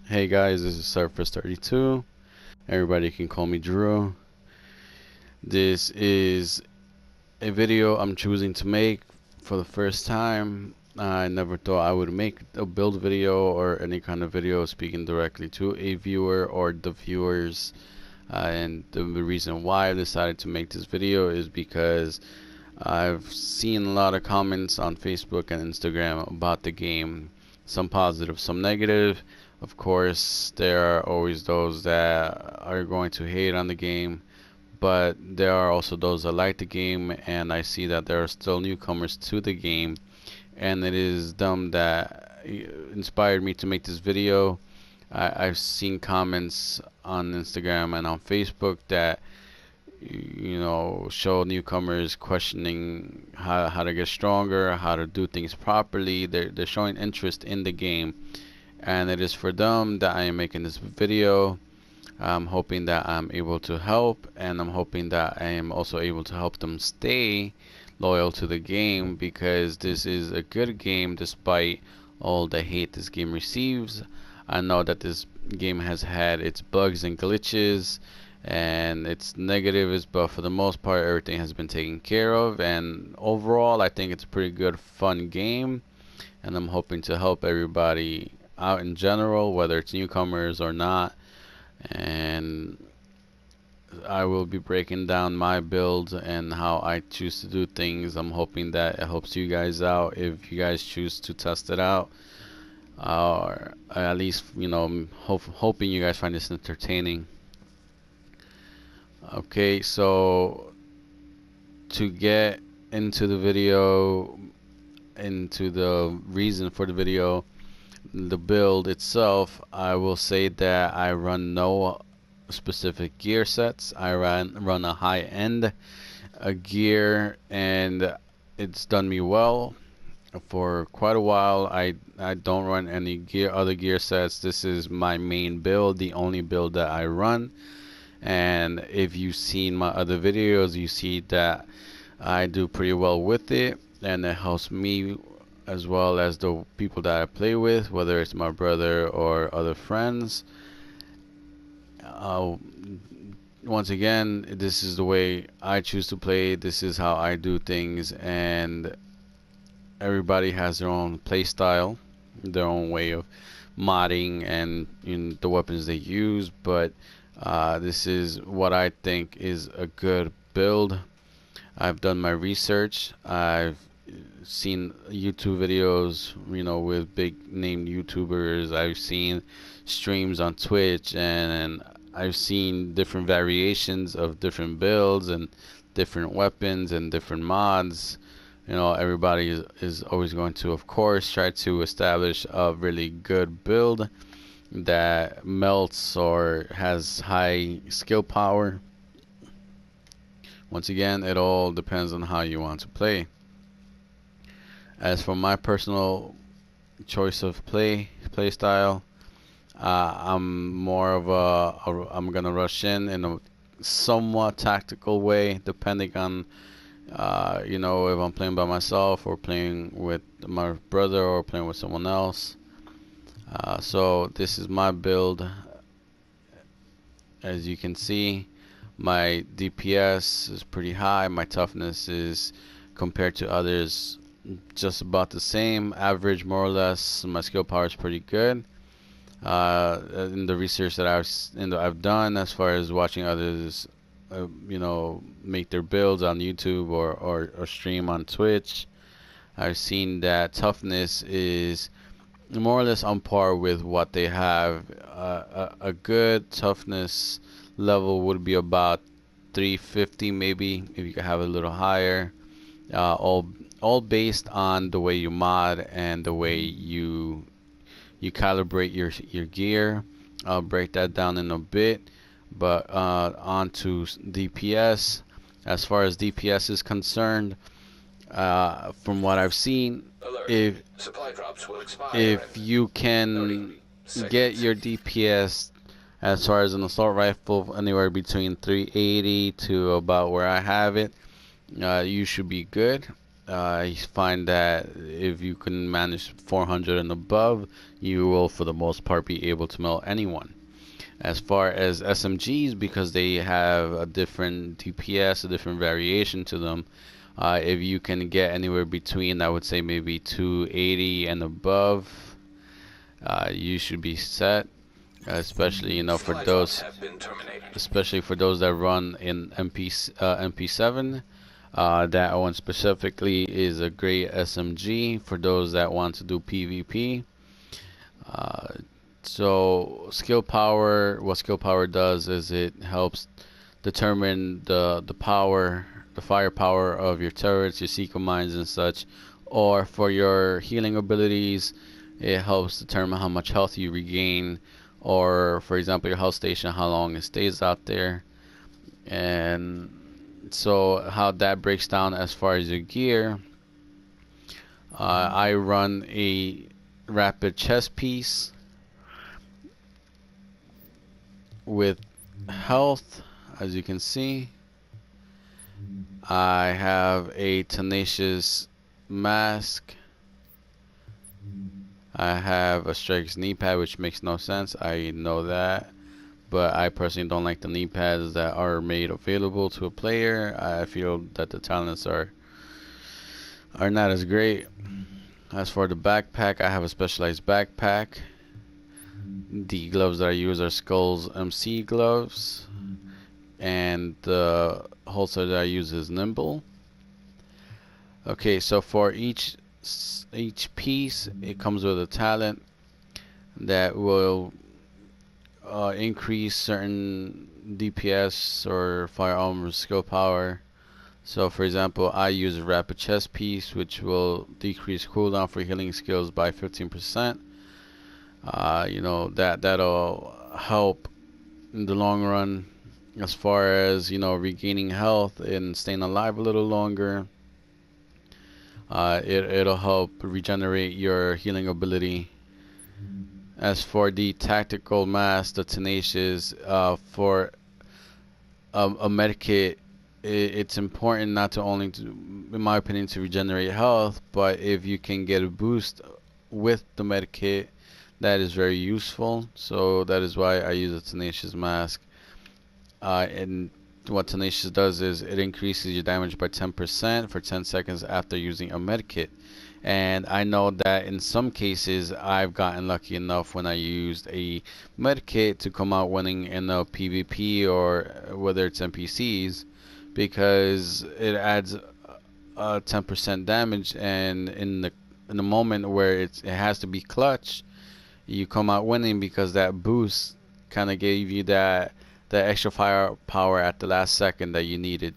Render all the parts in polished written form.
Hey guys, this is Surface32. Everybody can call me Drew. This is a video I'm choosing to make for the first time. I never thought I would make a build video or any kind of video speaking directly to a viewer or the viewers. And the reason why I decided to make this video is because I've seen a lot of comments on Facebook and Instagram about the game. Some positive, some negative. Of course, there are always those that are going to hate on the game, but there are also those that like the game, and I see that there are still newcomers to the game, and it is them that inspired me to make this video. I've seen comments on Instagram and on Facebook that show newcomers questioning how to get stronger, how to do things properly. They're showing interest in the game, and it is for them that I am making this video. I'm hoping that I'm able to help, and I'm hoping that I am also able to help them stay loyal to the game, because this is a good game despite all the hate this game receives. I know that this game has had its bugs and glitches and its negatives, but for the most part everything has been taken care of, and overall I think it's a pretty good fun game, and I'm hoping to help everybody out in general, whether it's newcomers or not. And I will be breaking down my build and how I choose to do things. I'm hoping that it helps you guys out if you guys choose to test it out, or at least hoping you guys find this entertaining. Okay, so to get into the video, into the reason for the video, the build itself, I will say that I run no specific gear sets. I run a high-end gear, and it's done me well for quite a while. I don't run any other gear sets. This is my main build, the only build that I run. And if you've seen my other videos, you see that I do pretty well with it, and it helps me as well as the people that I play with, whether it's my brother or other friends. Once again, this is the way I choose to play. This is how I do things, and everybody has their own play style, their own way of modding and the weapons they use, but this is what I think is a good build. I've done my research. I've seen YouTube videos, with big named YouTubers. I've seen streams on Twitch, and I've seen different variations of different builds and different weapons and different mods. Everybody is always going to, of course, try to establish a really good build that melts or has high skill power. Once again, it all depends on how you want to play. As for my personal choice of play style, I'm more of I'm gonna rush in a somewhat tactical way, depending on if I'm playing by myself or playing with my brother or playing with someone else. So this is my build. As you can see, my DPS is pretty high. My toughness is, compared to others, just about the same, average more or less. My skill power is pretty good. In the research that I've done, as far as watching others, make their builds on YouTube or stream on Twitch, I've seen that toughness is more or less on par with what they have. A good toughness level would be about 350, maybe, if you could have a little higher. All based on the way you mod and the way you calibrate your gear. I'll break that down in a bit, but on to DPS. As far as DPS is concerned, from what I've seen, if you can get your DPS as far as an assault rifle anywhere between 380 to about where I have it, you should be good. I find that if you can manage 400 and above, you will for the most part be able to melt anyone. As far as SMGs, because they have a different DPS, a different variation to them, if you can get anywhere between, I would say maybe 280 and above, you should be set. Especially, for those, especially for those that run in MP7. That one specifically is a great SMG for those that want to do PvP. Uh, so skill power, what skill power does is it helps determine the firepower of your turrets, your seeker mines and such, or for your healing abilities, it helps determine how much health you regain, or for example your health station, how long it stays out there. And so how that breaks down as far as your gear, I run a rapid chest piece with health. As you can see, I have a tenacious mask. I have a Strike's knee pad, which makes no sense, I know that, but I personally don't like the knee pads that are made available to a player. I feel that the talents are not as great. As for the backpack, I have a specialized backpack. The gloves that I use are Skull's MC gloves, and the holster that I use is Nimble. Okay, so for each piece, it comes with a talent that will increase certain DPS or firearm skill power. So for example, I use a rapid chest piece, which will decrease cooldown for healing skills by 15%. That'll help in the long run as far as regaining health and staying alive a little longer. It'll help regenerate your healing ability. As for the tactical mask, the tenacious, for a medikit, it's important not to only in my opinion, to regenerate health, but if you can get a boost with the medikit, that is very useful. So that is why I use a tenacious mask. And what tenacious does is it increases your damage by 10% for 10 seconds after using a medikit. And I know that in some cases I've gotten lucky enough when I used a medikit to come out winning in a PvP or whether it's NPCs, because it adds 10% damage, and in the moment where it has to be clutch, you come out winning because that boost kind of gave you that extra firepower at the last second that you needed.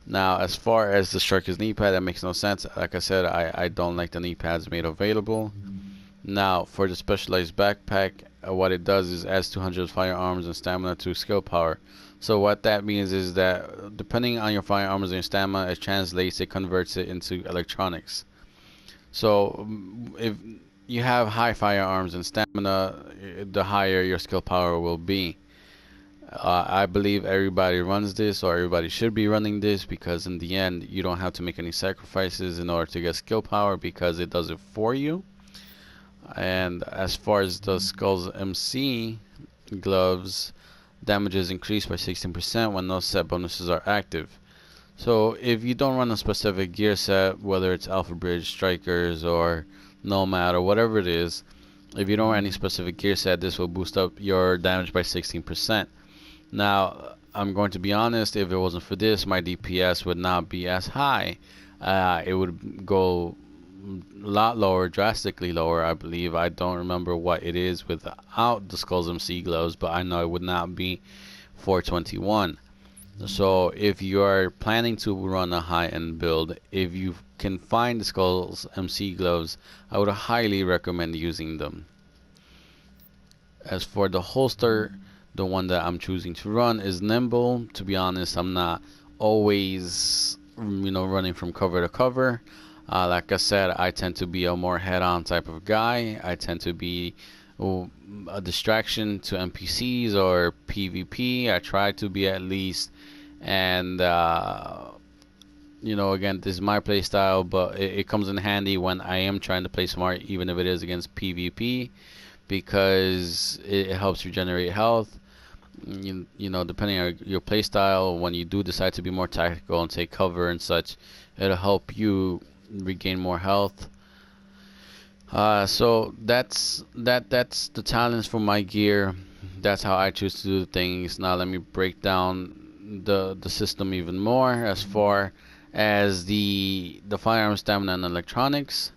Now, as far as the Striker's knee pad, that makes no sense. Like I said, I don't like the knee pads made available. Now, for the specialized backpack, what it does is adds 200 firearms and stamina to skill power. So what that means is that depending on your firearms and your stamina, it translates, it converts it into electronics. So if you have high firearms and stamina, the higher your skill power will be. I believe everybody runs this, or everybody should be running this, because in the end you don't have to make any sacrifices in order to get skill power, because it does it for you. And as far as the Skull's MC gloves, damage is increased by 16% when no set bonuses are active. So if you don't run a specific gear set, whether it's Alpha Bridge, Strikers, or Nomad, or whatever it is, if you don't run any specific gear set, this will boost up your damage by 16%. Now, I'm going to be honest, if it wasn't for this, my DPS would not be as high. It would go a lot lower, drastically lower, I believe. I don't remember what it is without the Skulls MC gloves, but I know it would not be 421. So if you are planning to run a high-end build, if you can find the Skulls MC gloves, I would highly recommend using them. As for the holster, the one that I'm choosing to run is Nimble. To be honest, I'm not always running from cover to cover. Like I said, I tend to be a more head-on type of guy. I tend to be a distraction to NPCs or PvP. I try to be at least. And you know, again, this is my play style, but it comes in handy when I am trying to play smart, even if it is against PvP, because it helps regenerate health. You know, depending on your play style, when you do decide to be more tactical and take cover and such, it'll help you regain more health. So that's the talents for my gear. That's how I choose to do things. Now let me break down the system even more as far as the firearm stamina and electronics.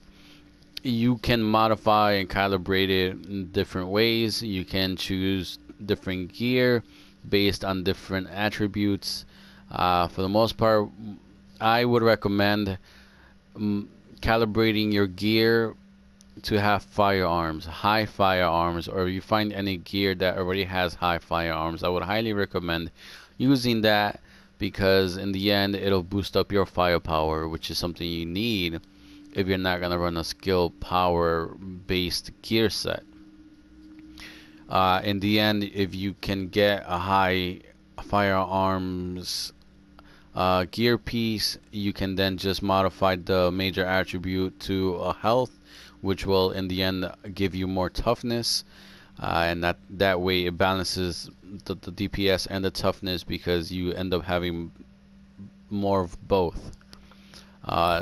You can modify and calibrate it in different ways. You can choose different gear based on different attributes. For the most part, I would recommend um, calibrating your gear to have firearms, high firearms, or if you find any gear that already has high firearms, I would highly recommend using that because in the end it'll boost up your firepower, which is something you need if you're not gonna run a skill power based gear set. In the end, if you can get a high firearms gear piece, you can then just modify the major attribute to a health, which will in the end give you more toughness, and that way it balances the DPS and the toughness because you end up having more of both.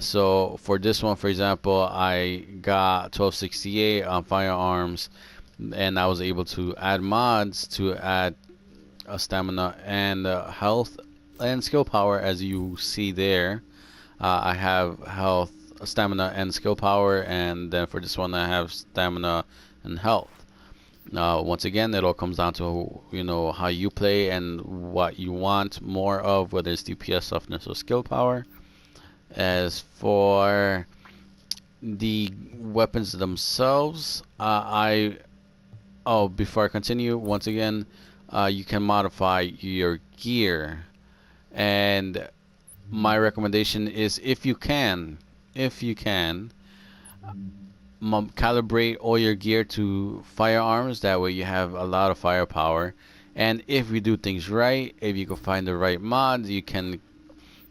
So for this one, for example, I got 1268 on firearms, and I was able to add mods to add stamina and health and skill power, as you see there. I have health, stamina, and skill power, and then for this one, I have stamina and health. Once again, it all comes down to how you play and what you want more of, whether it's DPS, toughness, or skill power. As for the weapons themselves, before I continue, once again, you can modify your gear, and my recommendation is if you can, calibrate all your gear to firearms. That way you have a lot of firepower. And if you do things right, if you can find the right mods, you can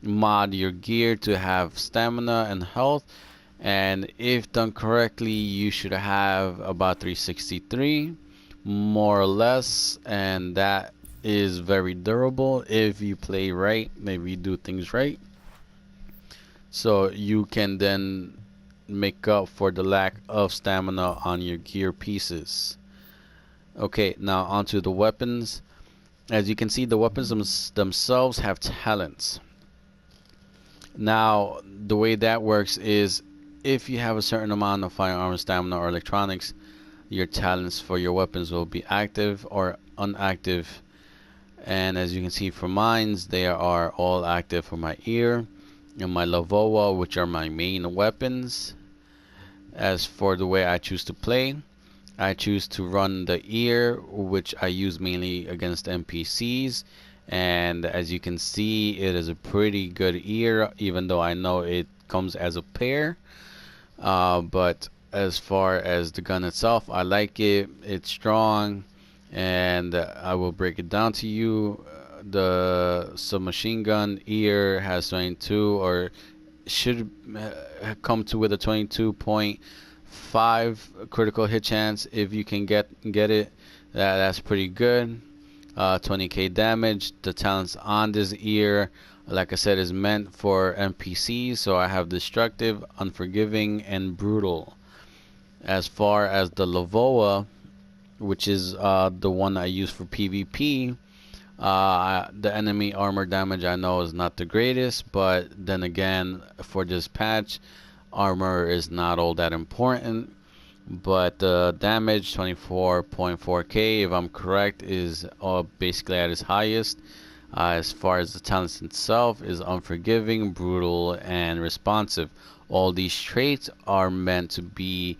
mod your gear to have stamina and health. And if done correctly, you should have about 363, more or less. And that is very durable if you play right, maybe you do things right. So you can then make up for the lack of stamina on your gear pieces. Okay, now onto the weapons. As you can see, the weapons themselves have talents. Now, the way that works is if you have a certain amount of firearm stamina or electronics, your talents for your weapons will be active or inactive. And as you can see for mines, they are all active for my ear and my Lavoa, which are my main weapons. As for the way I choose to play, I choose to run the ear, which I use mainly against NPCs. And as you can see, it is a pretty good ear, even though I know it comes as a pair. But as far as the gun itself, I like it. It's strong, and I will break it down to you. The submachine gun ear has 22, or should come to with a 22.5 critical hit chance if you can get it. That's pretty good. 20k damage. The talents on this ear, like I said, is meant for NPCs, so I have destructive, unforgiving, and brutal. As far as the Lavoa, which is the one I use for PvP, the enemy armor damage I know is not the greatest, but then again, for this patch, armor is not all that important. But the damage, 24.4k, if I'm correct, is basically at its highest. As far as the talents itself, is unforgiving, brutal, and responsive. All these traits are meant to be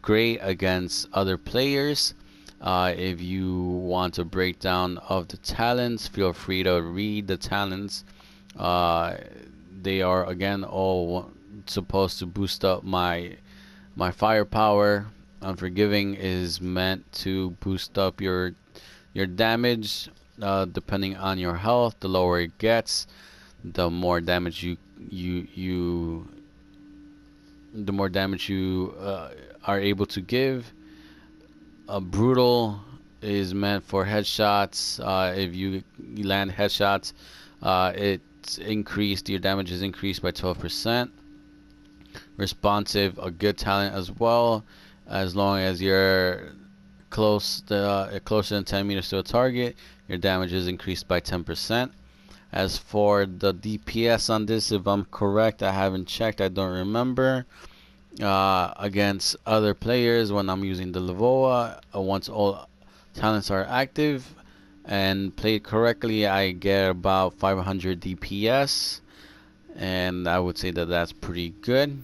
great against other players. If you want a breakdown of the talents, feel free to read the talents. They are again all supposed to boost up my firepower. Unforgiving is meant to boost up your damage, depending on your health. The lower it gets, the more damage you the more damage you are able to give. Brutal is meant for headshots. If you land headshots, it's increased. Your damage is increased by 12%. Responsive, a good talent as well, as long as you're closer than 10 meters to a target, your damage is increased by 10%. As for the DPS on this, if I'm correct, I haven't checked, I don't remember. Against other players, when I'm using the Lavoa, once all talents are active and played correctly, I get about 500 DPS, and I would say that that's pretty good.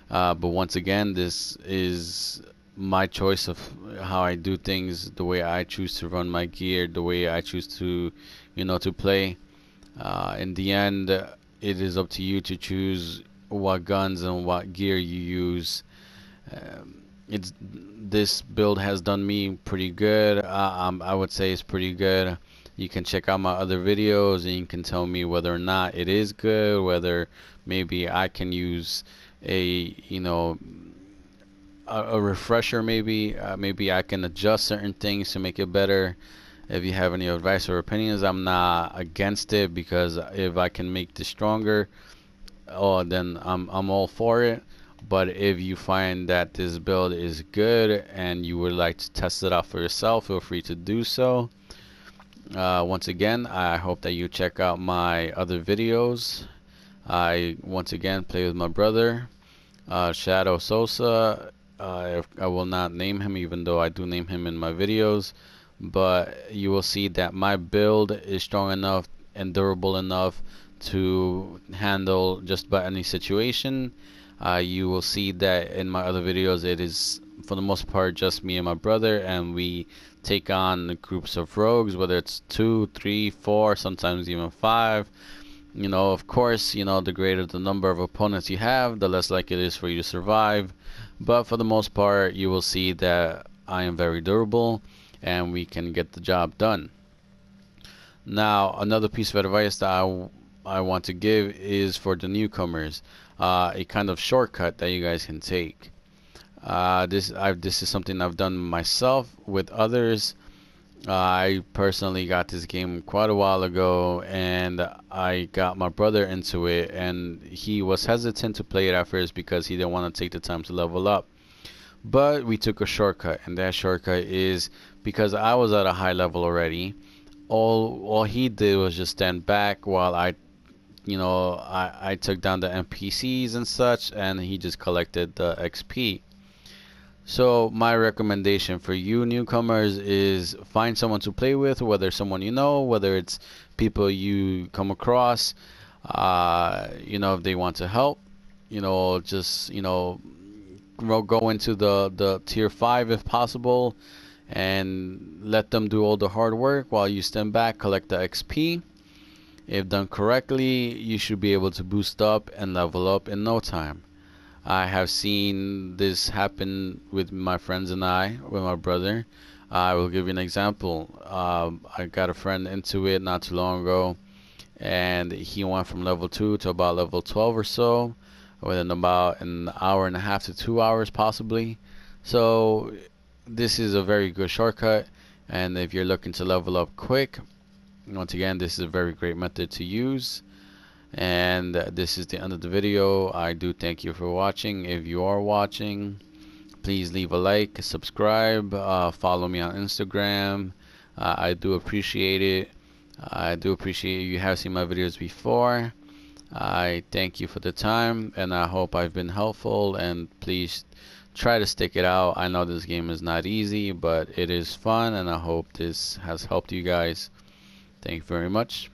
But once again, this is my choice of how I do things, the way I choose to run my gear, the way I choose to, to play. In the end, it is up to you to choose what guns and what gear you use. It's This build has done me pretty good. I would say it's pretty good. You can check out my other videos and you can tell me whether or not it is good, whether maybe I can use a refresher, maybe I can adjust certain things to make it better. If you have any advice or opinions, I'm not against it, because if I can make this stronger, oh, then I'm all for it. But if you find that this build is good and you would like to test it out for yourself, feel free to do so. Once again, I hope that you check out my other videos. I once again play with my brother, Shadow Sosa. I will not name him, even though I do name him in my videos. But you will see that my build is strong enough and durable enough to handle just about any situation. You will see that in my other videos, it is for the most part just me and my brother, and we take on groups of rogues, whether it's 2, 3, 4, sometimes even 5. Of course, the greater the number of opponents you have, the less likely it is for you to survive. But for the most part, you will see that I am very durable and we can get the job done. Now, another piece of advice that I want to give is for the newcomers, a kind of shortcut that you guys can take. This is something I've done myself with others. I personally got this game quite a while ago, and I got my brother into it, and he was hesitant to play it at first because he didn't want to take the time to level up. But we took a shortcut, and that shortcut is, because I was at a high level already, all he did was just stand back while I took down the NPCs and such, and he just collected the XP. So my recommendation for you newcomers is find someone to play with, whether someone you know, whether it's people you come across, if they want to help, just, go into the tier 5 if possible, and let them do all the hard work while you stand back, collect the XP. If done correctly, you should be able to boost up and level up in no time. I have seen this happen with my friends and with my brother. I will give you an example. I got a friend into it not too long ago, and he went from level 2 to about level 12 or so within about an hour and a half to 2 hours possibly. So this is a very good shortcut, and if you're looking to level up quick, once again, this is a very great method to use. And this is the end of the video. I do thank you for watching. If you are watching, please leave a like, subscribe, follow me on Instagram. I do appreciate it. I do appreciate you have seen my videos before. I thank you for the time, and I hope I've been helpful, and please try to stick it out. I know this game is not easy, but it is fun, and I hope this has helped you guys. Thank you very much.